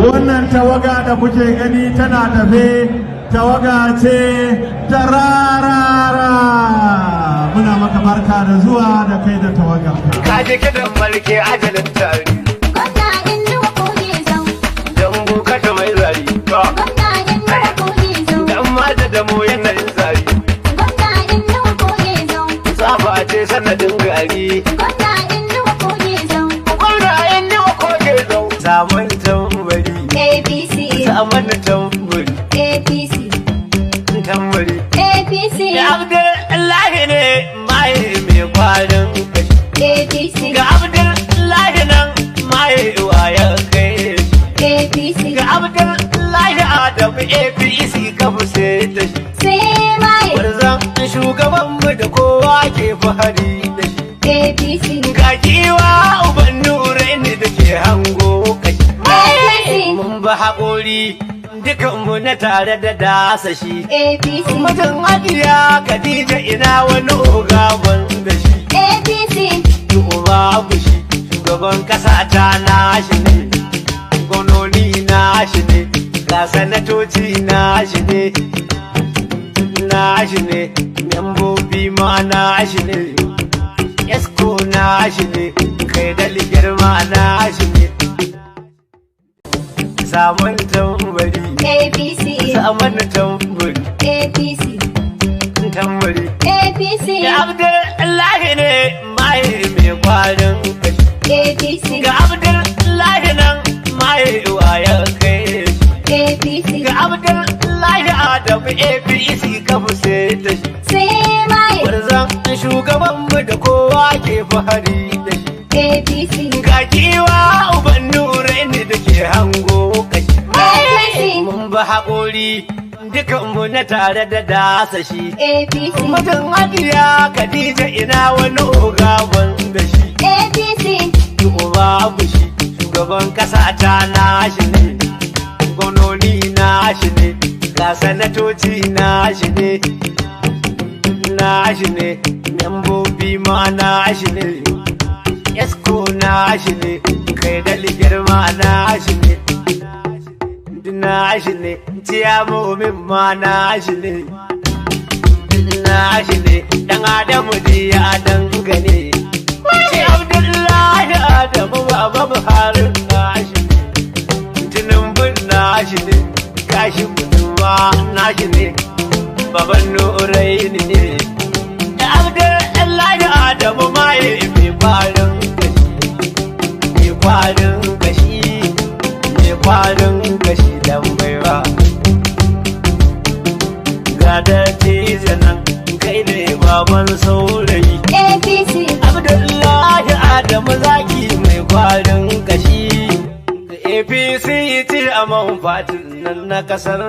wannan tawaga da kuke gani tana tafe tawaga ce ta rarara. Muna maka barka da zuwa da kai da tawaga ka je kidan malke ajalin tari gwamna Inuwa Kogi Zau dambu ka ta mai zari gwamna Inuwa Kogi Zau dan mata da mu yanayin zari gwamna Inuwa Kogi Zau safa ce sanadin gari gwamna Inuwa Kogi Zau gwamna Inuwa Kogi Zau zaman tambari APC zaman tambari APC tambari APC ga Abdullahi ne mai kwarin kashi APC ga Abdullahi nan mai waya kai APC ga Abdullahi Adamu APC ka fuse da shi sai mai warzan shugabanmu da kowa ke fahari da shi APC ga giwa uban nurai ne da ke hango kashi mun ba haƙori dukanmu na tare da dasa shi APC mutum hajiya Khadija ina wani ogaban da shi APC babu shi shugaban kasa ta nashi ne gononi nashi ne ga sanatoci nashi ne membobi ma nashi ne esko nashi ne kai da girma nashi ne saman tambari APC saman tambari APC tambari APC ga Abdullahi ne mai kwarin kashi APC ga Abdullahi nan mai waya kai APC ga Abdullahi Adamu APC ka fuse da shi sai mai warzan shugabanmu da kowa ke fahari da shi APC ga giwa uban nurai ne da ke hango kashi APC mun ba haƙori dukanmu na tare da dasa shi APC mutum hajiya Khadija ina wani ogaban da shi APC babu shi shugaban kasa ta nashi ne gononi nashi ne ga sanatoci nashi ne membobi ma nashi ne esko nashi ne kai da girma nashi ne ciyamomin ma nashi ne dan Adamu ya dangane ce Abdullahi Adamu baba Buhari nashi Tinubu nashi ne kashi mutuwa nashi ne baban Nurai ne da Abdullahi Adamu mai kwarin kashi dan baiwa ga da tizanan kai ne baban saurayi APC Abdullahi Adamu zaki mai kwarin kashi APC ce a man fatin nan na kasar